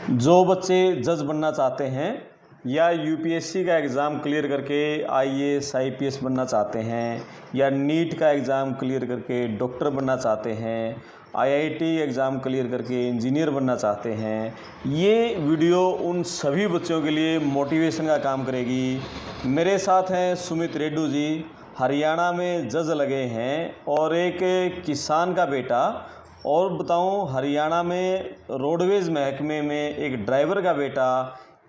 जो बच्चे जज बनना चाहते हैं या यूपीएससी का एग्ज़ाम क्लियर करके आईएएस आईपीएस बनना चाहते हैं या नीट का एग्ज़ाम क्लियर करके डॉक्टर बनना चाहते हैं, आईआईटी एग्ज़ाम क्लियर करके इंजीनियर बनना चाहते हैं, ये वीडियो उन सभी बच्चों के लिए मोटिवेशन का काम करेगी। मेरे साथ हैं सुमित रेड्डू जी, हरियाणा में जज लगे हैं और एक किसान का बेटा, और बताऊं हरियाणा में रोडवेज़ महकमे में एक ड्राइवर का बेटा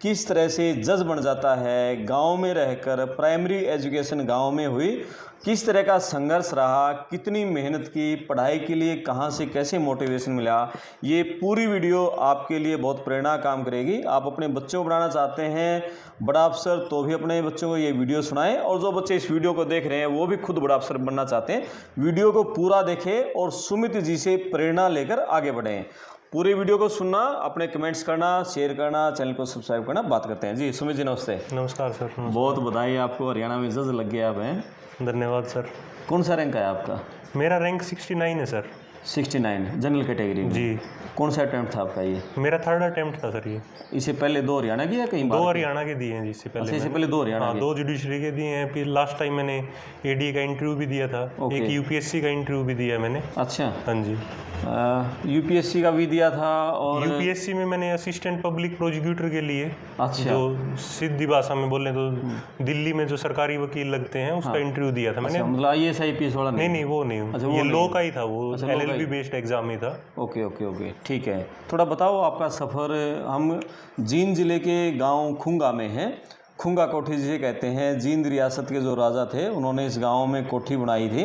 किस तरह से जज बन जाता है। गांव में रहकर प्राइमरी एजुकेशन गांव में हुई, किस तरह का संघर्ष रहा, कितनी मेहनत की, पढ़ाई के लिए कहां से कैसे मोटिवेशन मिला, ये पूरी वीडियो आपके लिए बहुत प्रेरणा काम करेगी। आप अपने बच्चों को बनाना चाहते हैं बड़ा अफसर, तो भी अपने बच्चों को ये वीडियो सुनाएं, और जो बच्चे इस वीडियो को देख रहे हैं वो भी खुद बड़ा अफसर बनना चाहते हैं, वीडियो को पूरा देखें और सुमित जी से प्रेरणा लेकर आगे बढ़ें। पूरी वीडियो को सुनना, अपने कमेंट्स करना, शेयर करना, चैनल को सब्सक्राइब करना। बात करते हैं जी। सुमित जी नमस्ते। नमस्कार सर। नमस्कार। बहुत बधाई आपको, हरियाणा में जज लग गया आप हैं। धन्यवाद सर। कौन सा रैंक है आपका? मेरा रैंक 69 है सर। 69 जनरल कैटेगरी में जी। कौन सा अटेम्प्ट था आपका ये? मेरा थर्ड अटेम्प्ट था सर ये। इससे पहले 2 हरियाणा की या कहीं दो हरियाणा के दिए हैं जी। इससे पहले इससे पहले 2 हरियाणा हाँ, के? 2 जुडिशरी के दिए हैं। फिर लास्ट टाइम मैंने एडी का इंटरव्यू भी दिया था। एक यूपीएससी का इंटरव्यू भी दिया है मैंने। अच्छा। हाँ जी। यूपीएससी का भी दिया था और यूपीएससी में मैंने असिस्टेंट पब्लिक प्रोसिक्यूटर के लिए, अच्छा, जो सीधी भाषा में बोले तो दिल्ली में जो सरकारी वकील लगते हैं उसका इंटरव्यू दिया था मैंने। अच्छा, मतलब आईएएस आईपीएस वाला नहीं, वो नहीं। अच्छा, ये लॉ का ही था, वो अच्छा, एलएलबी बेस्ड एग्जाम ही था। ओके ओके ओके, ठीक है। थोड़ा बताओ आपका सफ़र। हम जींद ज़िले के गांव खुंगा में हैं। खुंगा कोठी जिसे कहते हैं। जींद रियासत के जो राजा थे उन्होंने इस गांव में कोठी बनाई थी,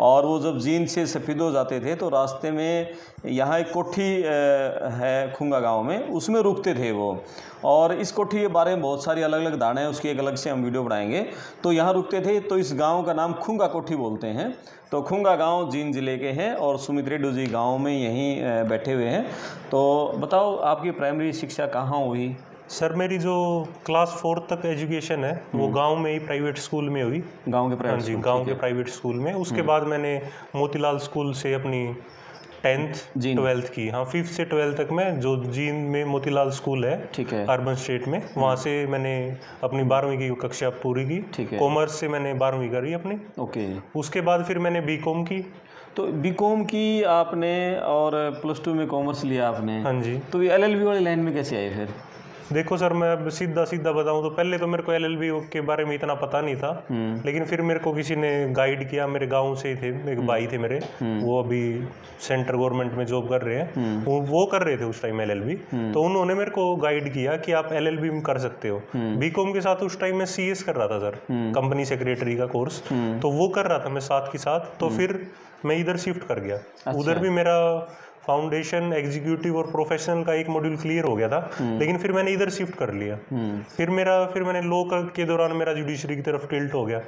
और वो जब जींद से सफीदो जाते थे तो रास्ते में यहाँ एक कोठी है खुंगा गांव में, उसमें रुकते थे वो। और इस कोठी के बारे में बहुत सारी अलग अलग धारणाएं, उसकी एक अलग से हम वीडियो बनाएंगे। तो यहाँ रुकते थे, तो इस गांव का नाम खुंगा कोठी बोलते हैं। तो खुंगा गांव जींद ज़िले के हैं और सुमित रेड्डू जी गांव में यहीं बैठे हुए हैं। तो बताओ आपकी प्राइमरी शिक्षा कहाँ हुई? सर मेरी जो क्लास 4 तक एजुकेशन है वो गांव में ही प्राइवेट स्कूल में हुई। गांव के प्राइवेट? हाँ जी, गांव के प्राइवेट स्कूल में। उसके बाद मैंने मोतीलाल स्कूल से अपनी 10th 12th की। हाँ, 5th से 12th तक मैं जो जींद में मोतीलाल स्कूल है, ठीक है, अर्बन स्टेट में, वहाँ से मैंने अपनी 12वीं की कक्षा पूरी की। ठीक है। कॉमर्स से मैंने 12वीं करी अपनी। ओके। उसके बाद फिर मैंने बीकॉम की। तो बीकॉम की आपने और +2 में कॉमर्स लिया आपने? हाँ जी। तो ये एलएलबी वाली लाइन में कैसे आए फिर? देखो सर, मैं अब सीधा बताऊं तो पहले तो मेरे को एलएलबी के बारे में इतना पता नहीं था, लेकिन फिर मेरे को किसी ने गाइड किया। मेरे गांव से ही थे, एक भाई थे मेरे, वो अभी सेंट्रल गवर्नमेंट में जॉब कर रहे हैं। वो कर रहे थे उस टाइम एलएलबी। तो उन्होंने मेरे को गाइड किया कि आप एलएलबी में कर सकते हो। बीकॉम के साथ उस टाइम मैं सीएस कर रहा था सर, कंपनी सेक्रेटरी का कोर्स। तो वो कर रहा था मैं साथ के साथ। तो फिर मैं इधर शिफ्ट कर गया। अच्छा। उधर भी मेरा फाउंडेशन, एग्जीक्यूटिव और प्रोफेशनल का एक मॉड्यूल क्लियर हो गया था, लेकिन फिर मैंने इधर शिफ्ट कर लिया। फिर मैंने लॉ के दौरान मेरा जुडिशरी की तरफ टिल्ट हो गया,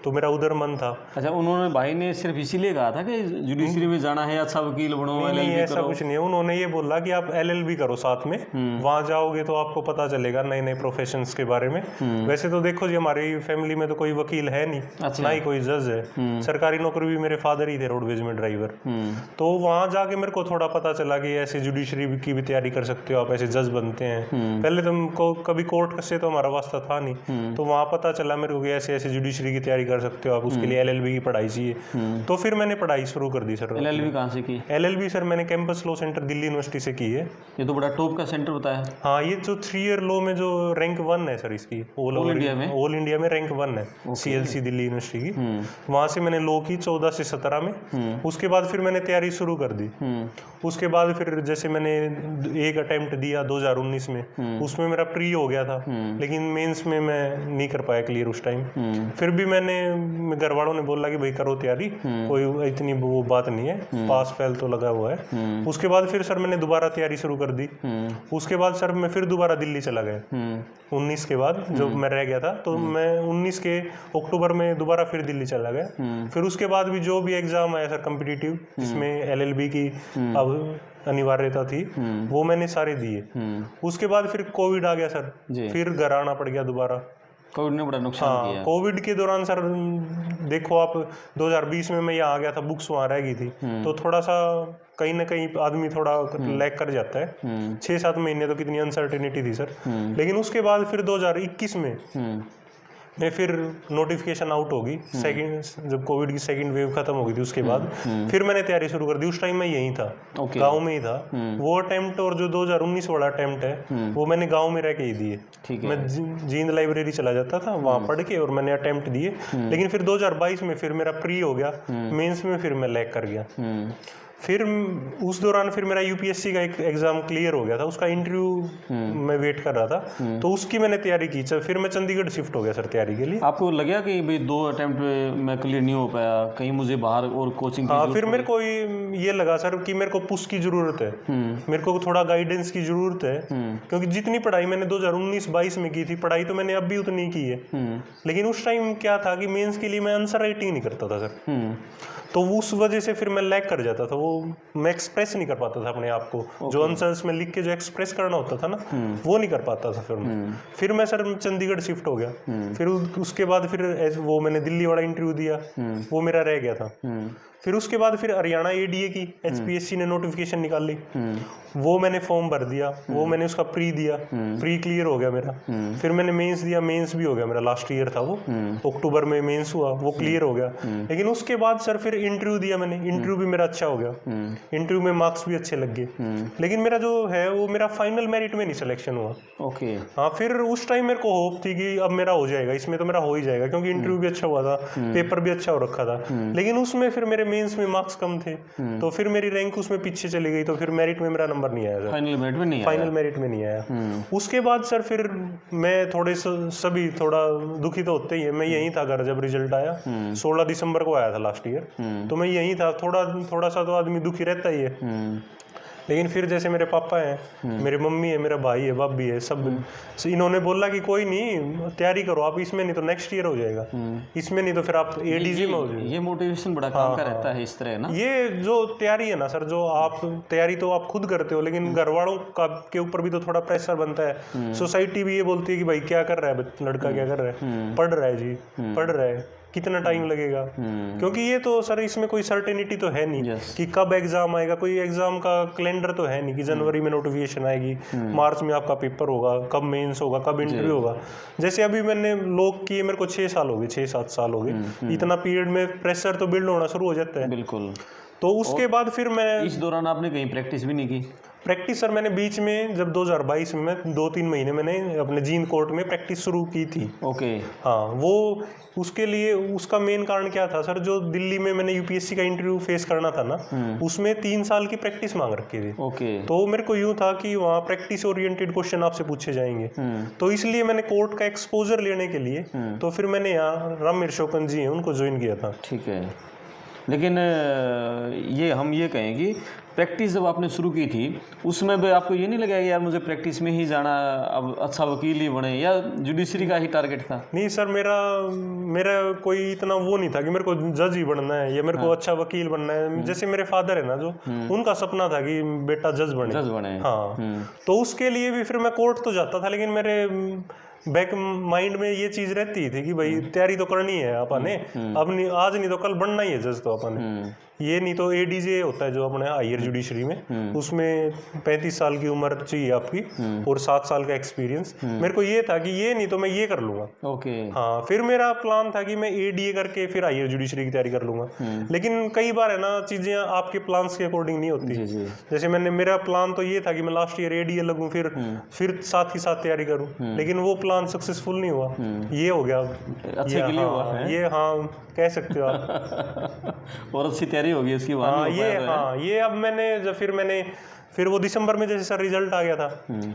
तो मेरा उधर मन था। अच्छा, उन्होंने भाई ने सिर्फ इसीलिए कहा था कि जुडिशरी में जाना है, अच्छा वकील बनो, नहीं, ऐसा कुछ नहीं है। उन्होंने ये बोला कि आप एलएलबी करो साथ में, वहां जाओगे तो आपको पता चलेगा नए नए प्रोफेशंस के बारे में। वैसे तो देखो जी, हमारी फैमिली में तो कोई वकील है नहीं, ना ही कोई जज है। सरकारी नौकरी भी मेरे फादर ही थे, रोडवेज में ड्राइवर। तो वहां जाके मेरे को थोड़ा पता चला कि ऐसे जुडिशरी की भी तैयारी कर सकते हो आप, ऐसे जज बनते हैं। पहले तुमको कभी कोर्ट से तो हमारा वास्ता था नहीं, तो वहाँ पता चला मेरे को कि ऐसे ऐसे जुडिशरी की तैयारी कर सकते हो आप, उसके लिए एलएलबी की पढ़ाई चाहिए। तो फिर मैंने पढ़ाई शुरू कर दी सर। एलएलबी कहाँ से की? एलएलबी सर मैंने campus law centre Delhi university से की है। ये तो बड़ा टॉप का सेंटर बताया। हाँ, ये जो 3 ईयर लॉ में जो रैंक 1 है सर इसकी, ऑल इंडिया में रैंक 1 है, सीएलसी दिल्ली यूनिवर्सिटी की। वहाँ से मैंने लॉ की 14 से 17 में। उसके बाद फिर मैंने तैयारी शुरू कर दी। उसके बाद फिर जैसे मैंने एक अटेम्प्ट दिया 2019 में, उसमें मेरा प्री हो गया था, लेकिन मेंस में मैं नहीं कर पाया क्लियर उस टाइम। फिर भी घर वालों ने बोला कि भाई करो तैयारी, कोई इतनी वो बात नहीं है, पास फेल तो लगा हुआ है। उसके बाद फिर सर मैंने दोबारा तैयारी शुरू कर दी। उसके बाद सर मैं फिर दोबारा दिल्ली चला गया 19 के बाद, जो मैं रह गया था। तो मैं 19 के अक्टूबर में दोबारा फिर दिल्ली चला गया। फिर उसके बाद भी जो भी एग्जाम आया सर कॉम्पिटिटिव, जिसमें एलएलबी की अब अनिवार्यता थी, वो मैंने सारे दिए। उसके बाद फिर कोविड आ गया सर, फिर घर आना पड़ गया दोबारा। कोविड ने बड़ा नुकसान किया। कोविड के दौरान सर देखो आप 2020 में मैं यहाँ आ गया था, बुक्स वहाँ रह गई थी, तो थोड़ा सा कहीं ना कहीं आदमी थोड़ा लैग कर जाता है। 6-7 महीने तो कितनी अनसर्टेनिटी थी सर। लेकिन उसके बाद फिर 2021 में फिर नोटिफिकेशन आउट होगी, सेकंड जब कोविड की सेकंड वेव खत्म हो गई थी उसके बाद फिर मैंने तैयारी शुरू कर दी। उस टाइम मैं यहीं था, गांव में ही था। वो अटेम्प्ट और जो 2019 वाला अटेम्प्ट है वो मैंने गांव में रह के ही दिए। मैं जींद लाइब्रेरी चला जाता था, वहां पढ़ के और मैंने अटेम्प्ट दिए। लेकिन फिर 2022 में फिर मेरा प्री हो गया, मेंस में फिर मैं लैग कर गया। फिर उस दौरान फिर मेरा यूपीएससी का एक एग्जाम क्लियर हो गया था, उसका इंटरव्यू मैं वेट कर रहा था, तो उसकी मैंने तैयारी की। फिर मैं चंडीगढ़ शिफ्ट हो गया सर तैयारी के लिए। आपको लगा कि भाई 2 अटेम्प्ट में क्लियर नहीं हो पाया, कहीं मुझे बाहर और कोचिंग? हाँ, फिर मेरे को ये लगा सर कि मेरे को पुश की जरूरत है, मेरे को थोड़ा गाइडेंस की जरूरत है, क्योंकि जितनी पढ़ाई मैंने 2019-22 में की थी, पढ़ाई तो मैंने अब भी उतनी की है। लेकिन उस टाइम क्या था कि मेंस के लिए मैं आंसर राइटिंग नहीं करता था सर, तो उस वजह से फिर मैं लैग कर जाता था। वो मैं एक्सप्रेस नहीं कर पाता था अपने आप को, जो आंसर्स में लिख के जो एक्सप्रेस करना होता था ना, वो नहीं कर पाता था। फिर मैं सर चंडीगढ़ शिफ्ट हो गया। फिर उसके बाद फिर वो मैंने दिल्ली वाला इंटरव्यू दिया, वो मेरा रह गया था। फिर उसके बाद फिर हरियाणा एडीए की एचपीएससी ने नोटिफिकेशन निकाली, वो मैंने फॉर्म भर दिया, वो मैंने उसका प्री दिया, प्री क्लियर हो गया मेरा। फिर मैंने मेंस दिया, मेंस भी हो गया मेरा, लास्ट ईयर था वो, अक्टूबर में मेंस हुआ, वो क्लियर हो गया। लेकिन उसके बाद सर फिर इंटरव्यू दिया मैंने, इंटरव्यू भी मेरा अच्छा हो गया, इंटरव्यू में मार्क्स भी अच्छे लग गए। लेकिन मेरा जो है वो मेरा फाइनल मेरिट में नहीं सिलेक्शन हुआ। ओके। हाँ, फिर उस टाइम मेरे को होप थी कि अब मेरा हो जाएगा, इसमें तो मेरा हो ही जाएगा, क्योंकि इंटरव्यू भी अच्छा हुआ था, पेपर भी अच्छा हो रखा था। लेकिन उसमें फिर मेरे मेंस में मार्क्स कम थे, तो फिर मेरी रैंक उसमें पीछे चली गई, तो फिर मेरिट में मेरा नंबर नहीं आया सर, फाइनल मेरिट में नहीं आया। फाइनल मेरिट में नहीं आया। उसके बाद सर फिर मैं थोड़े सभी थोड़ा दुखी तो होते ही है। मैं यहीं था घर जब रिजल्ट आया, 16 दिसंबर को आया था लास्ट ईयर, तो मैं यहीं था। थोड़ा सा तो आदमी दुखी रहता ही है। लेकिन फिर जैसे मेरे पापा हैं, मेरी मम्मी है, मेरा भाई है, भाभी है, सब इन्होंने बोला कि कोई नहीं, तैयारी करो आप, इसमें नहीं तो नेक्स्ट ईयर हो जाएगा, इसमें नहीं तो फिर आप एडीजी में हो जाएगा। ये मोटिवेशन बड़ा काम का रहता है इस तरह ना। ये जो तैयारी है ना सर, जो आप तैयारी तो आप खुद करते हो, लेकिन घर वालों का के ऊपर भी तो थोड़ा प्रेशर बनता है। सोसाइटी भी ये बोलती है कि भाई क्या कर रहा है लड़का, क्या कर रहा है, पढ़ रहा है जी, पढ़ रहा है, कितना टाइम लगेगा, क्योंकि ये तो सर इसमें कोई सर्टेनिटी तो है नहीं कि कब एग्जाम आएगा, कोई एग्जाम का कैलेंडर तो है नहीं कि जनवरी में नोटिफिकेशन आएगी, मार्च में आपका पेपर होगा, कब मेंस होगा, कब इंटरव्यू होगा। जैसे अभी मैंने लॉक किए, मेरे को 6 साल हो गए, 6-7 साल हो गए, इतना पीरियड में प्रेशर तो बिल्ड होना शुरू हो जाता है। बिल्कुल। तो उसके बाद फिर मैं इस दौरान आपने कहीं प्रैक्टिस भी नहीं की? प्रैक्टिस सर मैंने बीच में जब 2022 में 2-3 महीने मैंने अपने जींद कोर्ट में प्रैक्टिस शुरू की थी। ओके। हाँ, वो उसके लिए उसका मेन कारण क्या था सर, जो दिल्ली में मैंने यूपीएससी का इंटरव्यू फेस करना था ना, उसमें 3 साल की प्रैक्टिस मांग रखी थी। ओके। तो मेरे को यूँ था कि वहाँ प्रैक्टिस ओरिएंटेड क्वेश्चन आपसे पूछे जाएंगे, तो इसलिए मैंने कोर्ट का एक्सपोजर लेने के लिए तो फिर मैंने यहाँ राम शोकन जी हैं उनको ज्वाइन किया था। ठीक है। लेकिन ये हम ये कहें कि प्रैक्टिस जब आपने शुरू की थी उसमें भी आपको ये नहीं लगा कि यार मुझे प्रैक्टिस में ही जाना, अब अच्छा वकील ही बने, या जुडिशरी का ही टारगेट था? नहीं सर, मेरा कोई इतना वो नहीं था कि मेरे को जज ही बनना है या मेरे को अच्छा वकील बनना है। जैसे मेरे फादर है ना, जो उनका सपना था कि बेटा जज बने। हाँ, तो उसके लिए भी फिर मैं कोर्ट तो जाता था, लेकिन मेरे बैक माइंड में ये चीज रहती थी कि भाई तैयारी तो करनी है अपन ने, अब नहीं आज नहीं तो कल बनना ही है जज तो अपन ने। ये नहीं तो एडीजे होता है जो अपने हायर जुडिशरी में, उसमें 35 साल की उम्र चाहिए आपकी और 7 साल का एक्सपीरियंस। मेरे को ये था कि ये नहीं तो मैं ये कर लूंगा। ओके। हाँ, फिर मेरा प्लान था कि मैं एडीए करके फिर हायर जुडिशरी की तैयारी कर लूंगा। लेकिन कई बार है ना, चीजें आपके प्लान्स के अकॉर्डिंग नहीं होती। जैसे मेरा प्लान तो ये था कि मैं लास्ट ईयर एडीए लगूं, फिर साथ ही साथ तैयारी करूं, लेकिन वो प्लान सक्सेसफुल नहीं हुआ। ये हो गया अच्छे के लिए हुआ है ये, हाँ कह सकते हो आप। और अच्छी तैयारी होगी उसकी बाद। ये अब फिर वो दिसंबर में जैसे सर रिजल्ट आ गया था,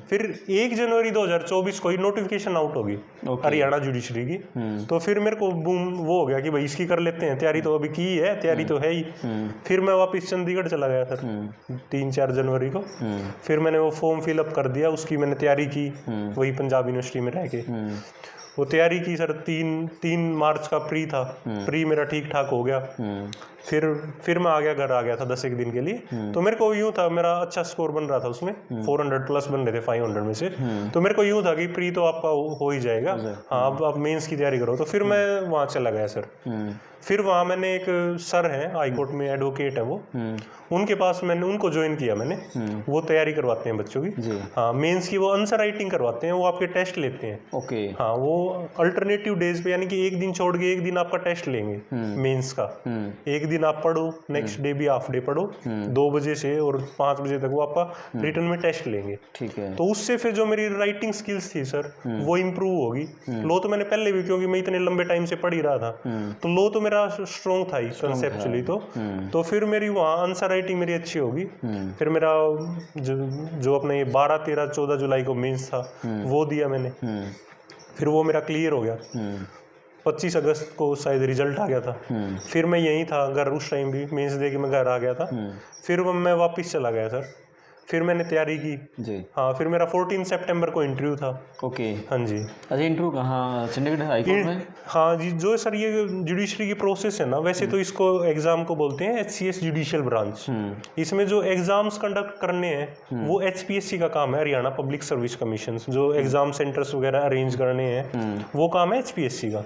फिर 1 जनवरी 2024 को ही नोटिफिकेशन आउट होगी हरियाणा जुडिशरी की। तो फिर मेरे को बूम वो हो गया कि भाई इसकी कर लेते हैं, तैयारी तो अभी की है, तैयारी तो है ही। फिर मैं वापस चंडीगढ़ चला गया सर 3-4 जनवरी को। फिर मैंने वो फॉर्म फिलअप कर दिया, उसकी मैंने तैयारी की वही पंजाब यूनिवर्सिटी में रह के। वो तैयारी की सर, 3 मार्च का प्री था, प्री मेरा ठीक ठाक हो गया। फिर मैं आ गया था 10 एक दिन के लिए। तो मेरे को यूं था, मेरा अच्छा स्कोर बन रहा था उसमें, 400 प्लस बन रहे थे 500 में से। तो मेरे को यूं था कि प्री तो आपका हो ही जाएगा, हाँ अब आप मेंस की तैयारी करो। तो फिर मैं वहाँ चला गया सर। फिर वहाँ मैंने एक सर हैं हाई कोर्ट में, एडवोकेट है वो, उनके पास मैंने उनको ज्वाइन किया मैंने। वो तैयारी करवाते हैं बच्चों की, हाँ मेंस की। वो आंसर राइटिंग करवाते हैं, वो आपके टेस्ट लेते हैं। ओके। हाँ वो अल्टरनेटिव डेज पे, यानी कि एक दिन छोड़ के एक दिन आपका टेस्ट लेंगे मेंस का। एक दिन आप पढ़ो, नेक्स्ट डे भी हाफ डे पढ़ो, 2 बजे से और 5 बजे तक वो आपका रिटर्न में टेस्ट लेंगे। ठीक है। तो उससे फिर जो मेरी राइटिंग स्किल्स थी सर वो इम्प्रूव होगी। लो तो मैंने पहले भी, क्योंकि मैं इतने लंबे टाइम से पढ़ ही रहा था, तो लो तो मेरा स्ट्रॉन्ग था ही कंसेप्चुअली। तो फिर मेरी वहाँ आंसर राइटिंग मेरी अच्छी होगी। फिर मेरा जो अपने ये 12, 13, 14 जुलाई को मेंस था वो दिया मैंने। फिर वो मेरा क्लियर हो गया। 25 अगस्त को शायद रिजल्ट आ गया था। फिर मैं यहीं था घर, उस टाइम भी मेंस दे के मैं घर आ गया था। फिर मैं वापस चला गया सर। फिर मैंने तैयारी की जी। हाँ, फिर मेरा 14 सितंबर को इंटरव्यू था। ओके। हाँ जी। अच्छा, इंटरव्यू कहाँ, चंडीगढ़ हाई कोर्ट में? हाँ जी, जो सर ये जुडिशरी की प्रोसेस है ना, वैसे तो इसको एग्जाम को बोलते हैं HCS जुडिशियल ब्रांच। इसमें जो एग्जाम्स कंडक्ट करने हैं वो HPSC का काम है, हरियाणा पब्लिक सर्विस कमीशन। जो एग्जाम सेंटर्स वगैरह अरेंज करने हैं वो काम है HPSC का।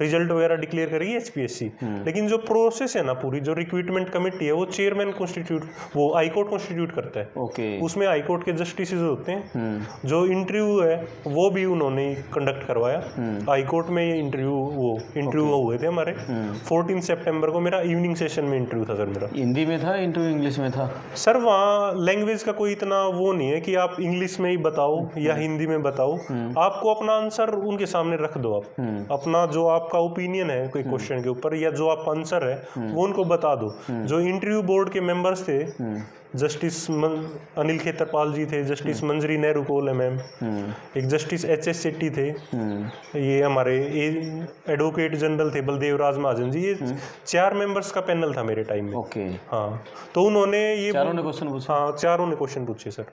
रिजल्ट वगैरह डिक्लेयर करेगी HPSC। लेकिन जो प्रोसेस है ना पूरी, जो रिक्रूटमेंट कमेटी है वो चेयरमैन कॉन्स्टिट्यूट, वो हाई कोर्ट कॉन्स्टिट्यूट करता है। ओके। उसमें हाई कोर्ट के जस्टिस होते हैं। जो इंटरव्यू है वो भी उन्होंने कंडक्ट करवाया हाई कोर्ट में। ये इंटरव्यू हुए थे हमारे। 14 सितंबर को मेरा इवनिंग सेशन में इंटरव्यू था सर मेरा। हिंदी में था इंटरव्यू, इंग्लिश में था? सर वहाँ लैंग्वेज का कोई इतना वो नहीं है कि आप इंग्लिश में ही बताओ या हिंदी में बताओ। आपको अपना आंसर उनके सामने रख दो। आप अपना जो आपका ओपिनियन है कोई क्वेश्चन के ऊपर, या जो आपका आंसर है वो उनको बता दो। जो इंटरव्यू बोर्ड के मेंबर्स थे, जस्टिस अनिल खेतरपाल जी थे, जस्टिस मंजरी नेहरू कोल मैम, एक जस्टिस HS सेट्टी थे, ये हमारे एडवोकेट जनरल थे बलदेव राज महाजन जी। ये 4 मेंबर्स का पैनल था मेरे टाइम में। ओके। हाँ, तो उन्होंने ये चारों ने क्वेश्चन पूछे? हाँ, चारों ने क्वेश्चन पूछे सर।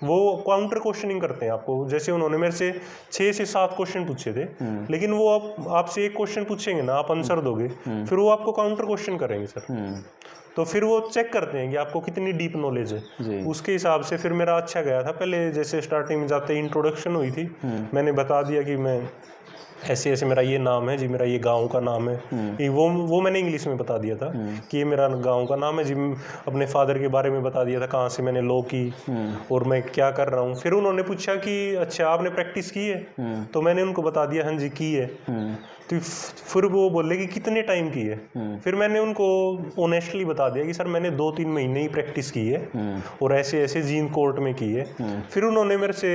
वो काउंटर क्वेश्चनिंग करते हैं आपको। जैसे उन्होंने मेरे से 6 से 7 क्वेश्चन पूछे थे, लेकिन वो आपसे एक क्वेश्चन पूछेंगे ना, आप आंसर दोगे, फिर वो आपको काउंटर क्वेश्चन करेंगे सर। तो फिर वो चेक करते हैं कि आपको कितनी डीप नॉलेज है। उसके हिसाब से फिर मेरा अच्छा गया था। पहले जैसे स्टार्टिंग में जाते ही इंट्रोडक्शन हुई थी, मैंने बता दिया कि मैं ऐसे ऐसे, मेरा ये नाम है जी, मेरा ये गांव का नाम है। ये वो मैंने इंग्लिश में बता दिया था कि ये मेरा गांव का नाम है जी। अपने फादर के बारे में बता दिया था, कहाँ से मैंने लॉ की और मैं क्या कर रहा हूँ। फिर उन्होंने पूछा कि अच्छा आपने प्रैक्टिस की है? तो मैंने उनको बता दिया हाँ जी की है। तो फिर वो बोले कि कितने टाइम की है? फिर मैंने उनको ऑनेस्टली बता दिया कि सर मैंने 2-3 महीने ही प्रैक्टिस की है और ऐसे ऐसे जींद कोर्ट में की है। फिर उन्होंने मेरे से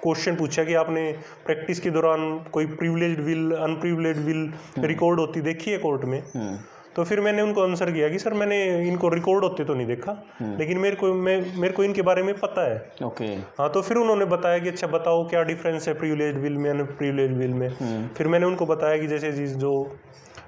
क्वेश्चन पूछा कि आपने प्रैक्टिस के दौरान कोई privileged will, unprivileged will record होती देखी है कोर्ट में? तो फिर मैंने उनको आंसर किया कि सर मैंने इनको रिकॉर्ड होते तो नहीं देखा, लेकिन मेरे को इनके बारे में पता है। ओके। हाँ, तो फिर उन्होंने बताया कि अच्छा बताओ क्या डिफरेंस है प्रिविलेज्ड विल में, अनप्रिविलेज्ड विल में। फिर मैंने उनको बताया कि जैसे जो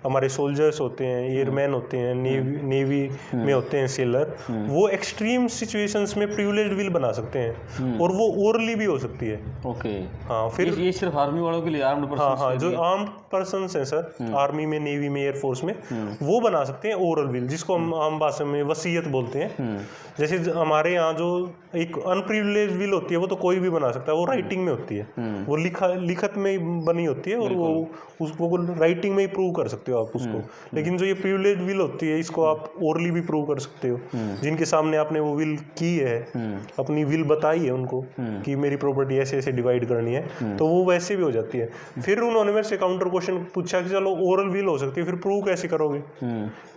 हमारे सोल्जर्स होते हैं, एयरमैन होते हैं, नेवी में होते हैं सेलर, वो एक्सट्रीम सिचुएशंस में प्रिविलेज्ड विल बना सकते हैं और वो ओरली भी हो सकती है। ओके। हाँ, फिर ये सिर्फ आर्मी वालों के लिए, आर्म्ड पर्सन? हाँ, जो आर्म्ड पर्सन्स हैं सर, आर्मी में, नेवी में, एयरफोर्स में, वो बना सकते हैं ओरल विल, जिसको हम आम भाषा में वसीयत बोलते हैं। जैसे हमारे यहाँ जो एक अनप्रिविलेज्ड विल होती है वो तो कोई भी बना सकता है, वो राइटिंग में होती है, वो लिखत में ही बनी होती है और वो उसको राइटिंग में ही प्रूव कर सकते हो आप उसको। लेकिन जो ये प्रिविलेज्ड विल होती है इसको आप ओरली भी प्रूव कर सकते हो। जिनके सामने आपने वो विल की है, अपनी विल बताई है उनको कि मेरी प्रॉपर्टी ऐसे ऐसे डिवाइड करनी है, तो वो वैसे भी हो जाती है। फिर उन्होंने मेरे से काउंटर क्वेश्चन पूछा कि चलो ओरल विल हो सकती है, फिर प्रूव कैसे करोगे?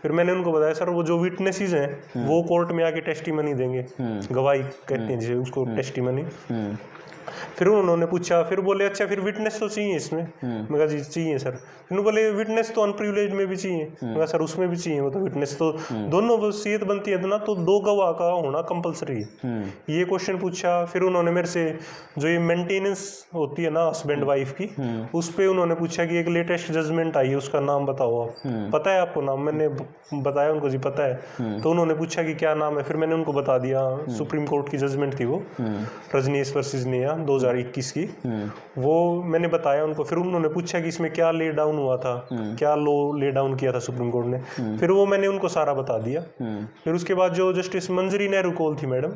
फिर मैंने उनको बताया सर वो जो विटनेसेस हैं वो कोर्ट में आके टेस्टिमनी देंगे, गवाही कहते हैं जिसे, उसको टेस्टिमनी। फिर उन्होंने पूछा, फिर बोले अच्छा फिर विटनेस तो चाहिए इसमें? मैं कहा जी चाहिए सर। फिर बोले विटनेस तो अनप्रिविलेज्ड में भी चाहिए? मैं कहा सर उसमें भी चाहिए, वो तो विटनेस तो दोनों वसीयत बनती है ना, तो 2 गवाह का होना कंपलसरी है। ये क्वेश्चन पूछा। फिर उन्होंने मेरे से जो ये मेंटेनेंस होती है ना हस्बैंड वाइफ की, उस पर उन्होंने पूछा कि एक लेटेस्ट जजमेंट आई है उसका नाम बताओ आप, पता है आपको नाम? मैंने बताया उनको जी पता है। तो उन्होंने पूछा कि क्या नाम है? फिर मैंने उनको बता दिया, सुप्रीम कोर्ट की जजमेंट थी वो, रजनीश वर्सेस नेहा 2021 की, वो मैंने बताया उनको। फिर उन्होंने पूछा कि इसमें क्या ले डाउन हुआ था, क्या लॉ ले डाउन किया था सुप्रीम कोर्ट ने। फिर वो मैंने उनको सारा बता दिया। फिर उसके बाद जो जस्टिस मंजरी नेहरू कौल थी मैडम,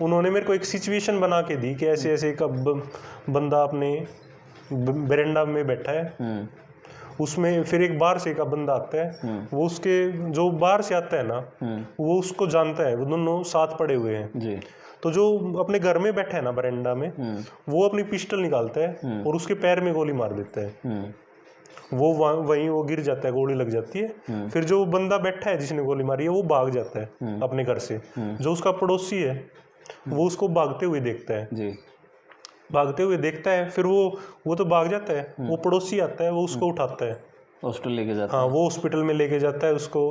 उन्होंने मेरे को एक सिचुएशन बना के दी कि ऐसे ऐसे एक बंदा अपने बरंडा में बैठा है, उसमें फिर एक बाहर से का बंदा आता है, वो उसके जो बाहर से आता है ना, वो उसको जानता है, वो दोनों साथ पड़े हुए हैं जी। तो जो अपने घर में बैठा है ना बरंडा में, वो अपनी पिस्टल निकालता है और उसके पैर में गोली मार देता है। वो वहीं वो गिर जाता है, गोली लग जाती है। फिर जो बंदा बैठा है जिसने गोली मारी है, वो भाग जाता है अपने घर से। जो उसका पड़ोसी है वो उसको भागते हुए देखता है जी। भागते हुए देखता है, फिर वो तो भाग जाता है, वो पड़ोसी आता है, वो उसको उठाता है, हॉस्पिटल लेके जाता है। हाँ, वो हॉस्पिटल में लेके जाता है उसको।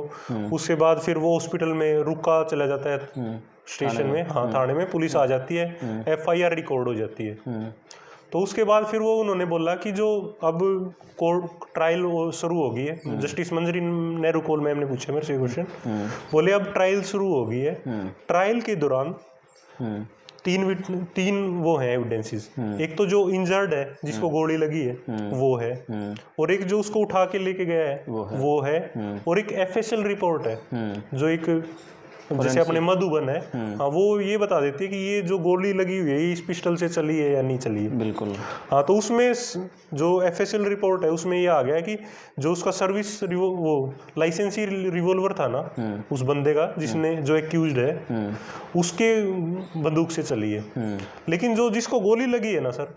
उसके बाद फिर वो हॉस्पिटल में रुका चला जाता है स्टेशन में, हाँ थाने में, पुलिस आ जाती है, FIR रिकॉर्ड हो जाती है। तो उसके बाद फिर वो उन्होंने बोला कि जो अब कोर्ट ट्रायल शुरू हो गई है, जस्टिस मंजरी नेहरू कौल मैम ने पूछा मेरे से क्वेश्चन, बोले अब ट्रायल शुरू हो गई है, ट्रायल के दौरान तीन वो है एविडेंसेस, एक तो जो इंजर्ड है जिसको गोली लगी है वो है, और एक जो उसको उठा के लेके गया है वो है, और एक FSL रिपोर्ट है जो एक जैसे अपने मधुबन है, हाँ वो ये बता देती है कि ये जो गोली लगी हुई है ये इस पिस्टल से चली है या नहीं चली है। बिल्कुल। हाँ, तो उसमें जो FSL रिपोर्ट है उसमें ये आ गया कि जो उसका सर्विस वो लाइसेंसी रिवॉल्वर था ना उस बंदे का जिसने जो एक्यूज्ड है उसके बंदूक से चली है। लेकिन जो जिसको गोली लगी है ना सर,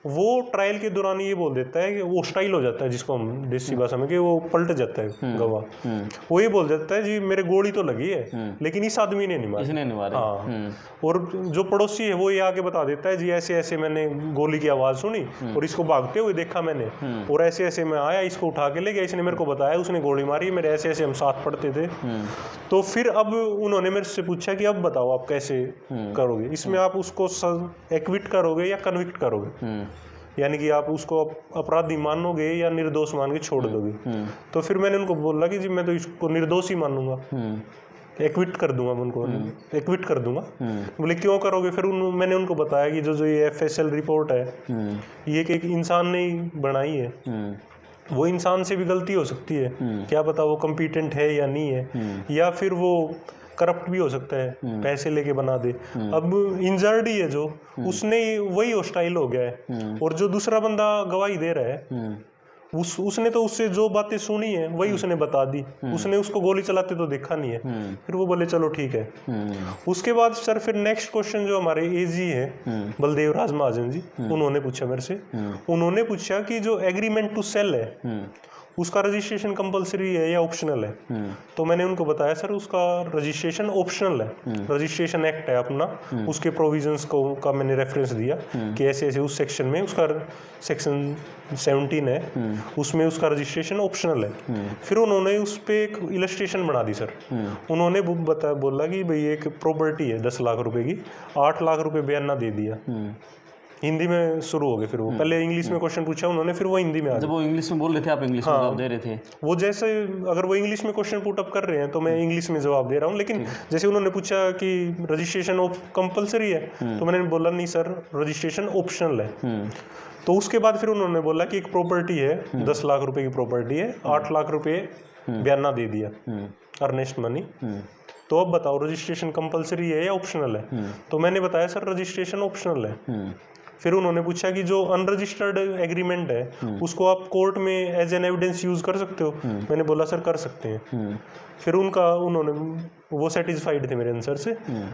वो ट्रायल के दौरान ये बोल देता है कि वो हॉस्टाइल हो जाता है, जिसको हम देसी भाषा में कि वो पलट जाता है गवाह, वो ये बोल देता है जी मेरे गोली तो लगी है लेकिन इस आदमी ने नहीं मारा, इसने नहीं मारा। हाँ, और जो पड़ोसी है वो ये आके बता देता है जी ऐसे ऐसे मैंने गोली की आवाज सुनी और इसको भागते हुए देखा मैंने, और ऐसे ऐसे मैं आया, इसको उठा के ले गया, इसने मेरे को बताया, उसने गोली मारी, मेरे ऐसे ऐसे हम साथ पढ़ते थे। तो फिर अब उन्होंने मेरे से पूछा कि अब बताओ आप कैसे करोगे, इसमें आप उसको एक्विट करोगे या कन्विक्ट करोगे, यानी कि आप उसको अपराधी मानोगे या निर्दोष मान के छोड़ दोगे। तो फिर मैंने उनको बोला कि जी मैं तो इसको निर्दोष ही मानूंगा, एक्विट कर दूंगा, उनको एक्विट कर दूंगा। बोले क्यों करोगे? फिर मैंने उनको बताया कि जो ये FSL रिपोर्ट है ये एक इंसान ने ही बनाई है, वो इंसान से भी गलती हो सकती है, क्या पता वो कॉम्पिटेंट है या नहीं है, या फिर वो करप्ट भी हो सकता है, पैसे लेके बना दे। अब इंजर्ड ही है जो, उसने वही हॉस्टाइल हो गया है, और जो दूसरा बंदा गवाही दे रहा है उसने तो उससे जो बातें सुनी है वही उसने बता दी, उसने उसको गोली चलाते तो देखा नहीं है। फिर वो बोले चलो ठीक है। उसके बाद सर फिर नेक्स्ट क्वेश्चन जो हमारे AG है बलदेव राज महाजन जी, उन्होंने पूछा मेरे से, उन्होंने पूछा कि जो एग्रीमेंट टू सेल है उसका रजिस्ट्रेशन कंपलसरी है या ऑप्शनल है। तो मैंने उनको बताया सर उसका रजिस्ट्रेशन ऑप्शनल है, रजिस्ट्रेशन एक्ट है अपना, उसके प्रोविजंस को का मैंने रेफरेंस दिया कि ऐसे ऐसे उस सेक्शन में, उसका सेक्शन 17 है उसमें उसका रजिस्ट्रेशन ऑप्शनल है। फिर उन्होंने उस पर एक इलस्ट्रेशन बना दी सर, उन्होंने बोला कि भाई एक प्रॉपर्टी है 10 लाख रुपए की, 8 लाख रुपए बयाना दे दिया। हिंदी में शुरू हो गए, फिर वो पहले इंग्लिश में क्वेश्चन पूछा उन्होंने, फिर वो हिंदी में आ, जब वो इंग्लिश में बोल रहे थे आप इंग्लिश में जवाब दे रहे थे, वो जैसे अगर वो इंग्लिश में क्वेश्चन पुट अप कर रहे हैं तो मैं इंग्लिश में जवाब दे रहा हूँ, लेकिन जैसे उन्होंने पूछा कि रजिस्ट्रेशन कंपलसरी है तो मैंने बोला नहीं सर रजिस्ट्रेशन ऑप्शनल है। तो उसके बाद फिर उन्होंने बोला कि एक प्रॉपर्टी है 10 लाख रुपए की प्रॉपर्टी है, 8 लाख रुपए बयाना दे दिया अर्नेस्ट मनी, तो अब बताओ रजिस्ट्रेशन कंपलसरी है या ऑप्शनल है? तो मैंने बताया सर रजिस्ट्रेशन ऑप्शनल है। फिर उन्होंने पूछा कि जो अनरजिस्टर्ड एग्रीमेंट है उसको आप कोर्ट में एज एन एविडेंस यूज कर सकते हो? मैंने बोला सर कर सकते हैं। फिर उन्होंने वो सेटिस्फाइड थे मेरे आंसर से।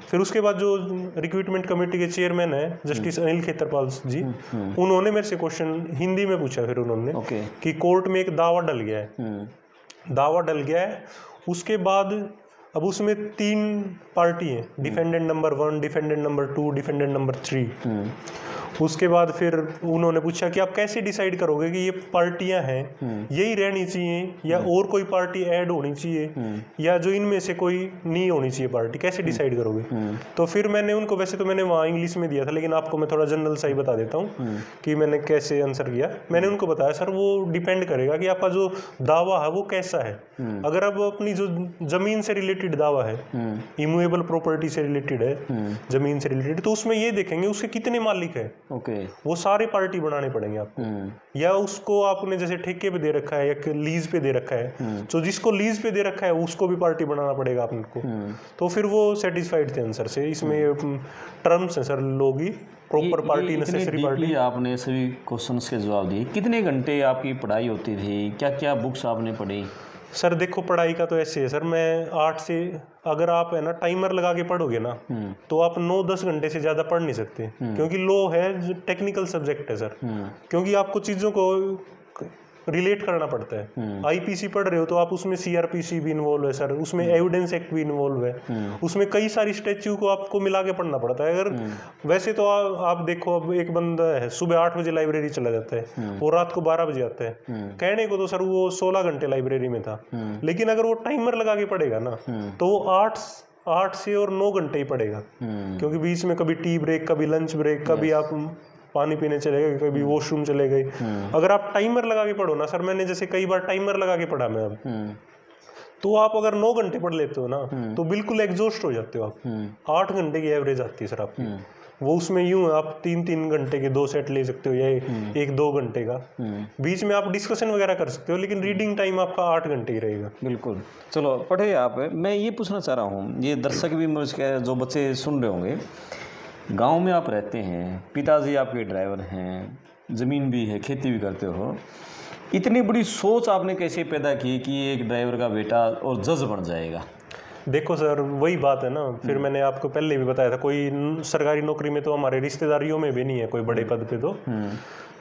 फिर उसके बाद जो रिक्रूटमेंट कमेटी के चेयरमैन है जस्टिस अनिल खेतरपाल जी, उन्होंने मेरे से क्वेश्चन हिंदी में पूछा फिर उन्होंने कि कोर्ट में एक दावा डल गया है, उसके बाद अब उसमें 3 पार्टी हैं, defendant number 1, defendant number 2, defendant number 3। उसके बाद फिर उन्होंने पूछा कि आप कैसे डिसाइड करोगे कि ये पार्टियां हैं यही रहनी चाहिए या और कोई पार्टी ऐड होनी चाहिए या जो इनमें से कोई नहीं होनी चाहिए पार्टी, कैसे डिसाइड करोगे? तो फिर मैंने उनको, वैसे तो मैंने वहाँ इंग्लिश में दिया था लेकिन आपको मैं थोड़ा जनरल सा ही बता देता हूँ कि मैंने कैसे आंसर किया। मैंने उनको बताया सर वो डिपेंड करेगा कि आपका जो दावा है वो कैसा है। अगर आप अपनी जो जमीन से रिलेटेड दावा है, इमूवेबल प्रॉपर्टी से रिलेटेड है, जमीन से रिलेटेड, तो उसमें ये देखेंगे उसके कितने मालिक है, ओके। वो सारे पार्टी बनाने पड़ेंगे आपको, या उसको आपने जैसे ठेके पे दे रखा है या लीज पे दे रखा है, तो जिसको लीज पे दे रखा है उसको भी पार्टी बनाना पड़ेगा आपको। तो फिर वो सेटिस्फाइड थे आंसर से। इसमें टर्म्स हैं सर, लोगी प्रॉपर पार्टी, नेसेसरी पार्टी। आपने सभी क्वेश्चंस के जवाब दिए। कितने घंटे आपकी पढ़ाई होती थी, क्या क्या बुक्स आपने पढ़ी? सर देखो पढ़ाई का तो ऐसे है सर, मैं 8 से, अगर आप है ना टाइमर लगा के पढ़ोगे ना तो आप 9-10 घंटे से ज़्यादा पढ़ नहीं सकते, क्योंकि लो है, जो टेक्निकल सब्जेक्ट है सर, क्योंकि आपको चीज़ों को रिलेट करना पड़ता है। आईपीसी पढ़ रहे हो तो आप उसमें सीआरपीसी भी इन्वॉल्व है सर, उसमें एविडेंस एक्ट भी इन्वॉल्व है, उसमें कई सारी स्टैच्यू को आपको मिला के पढ़ना पड़ता है। अगर वैसे तो आप देखो, अब एक बंदा है सुबह 8 बजे लाइब्रेरी चला जाता है, वो रात को 12 बजे आता है, कहने को तो सर वो 16 घंटे लाइब्रेरी में था, लेकिन अगर वो टाइमर लगा के पढ़ेगा ना तो वो 8 से और 9 घंटे ही पढ़ेगा, क्योंकि बीच में कभी टी ब्रेक, कभी लंच ब्रेक, कभी आप पानी पीने चले गए, कभी वॉशरूम चले गए। अगर आप टाइमर लगा के पढ़ो ना सर, मैंने जैसे कई बार टाइमर लगा के पढ़ा मैं, अब तो आप अगर 9 घंटे पढ़ लेते हो ना तो बिल्कुल एग्जॉस्ट हो जाते हो आप। 8 घंटे की एवरेज आती है सर आपकी। वो उसमें यूं है, आप 3-3 घंटे के 2 सेट ले सकते हो, या 1-2 घंटे का, बीच में आप डिस्कशन वगैरह कर सकते हो, लेकिन रीडिंग टाइम आपका 8 घंटे ही रहेगा। बिल्कुल। चलो पढ़े आप। मैं ये पूछना चाह रहा हूँ, ये दर्शक भी मुझे, जो बच्चे सुन रहे होंगे, गांव में आप रहते हैं, पिताजी आपके ड्राइवर हैं, ज़मीन भी है, खेती भी करते हो, इतनी बड़ी सोच आपने कैसे पैदा की कि एक ड्राइवर का बेटा और जज बन जाएगा? देखो सर वही बात है ना, फिर मैंने आपको पहले भी बताया था, कोई सरकारी नौकरी में तो हमारे रिश्तेदारियों में भी नहीं है कोई बड़े पद पे,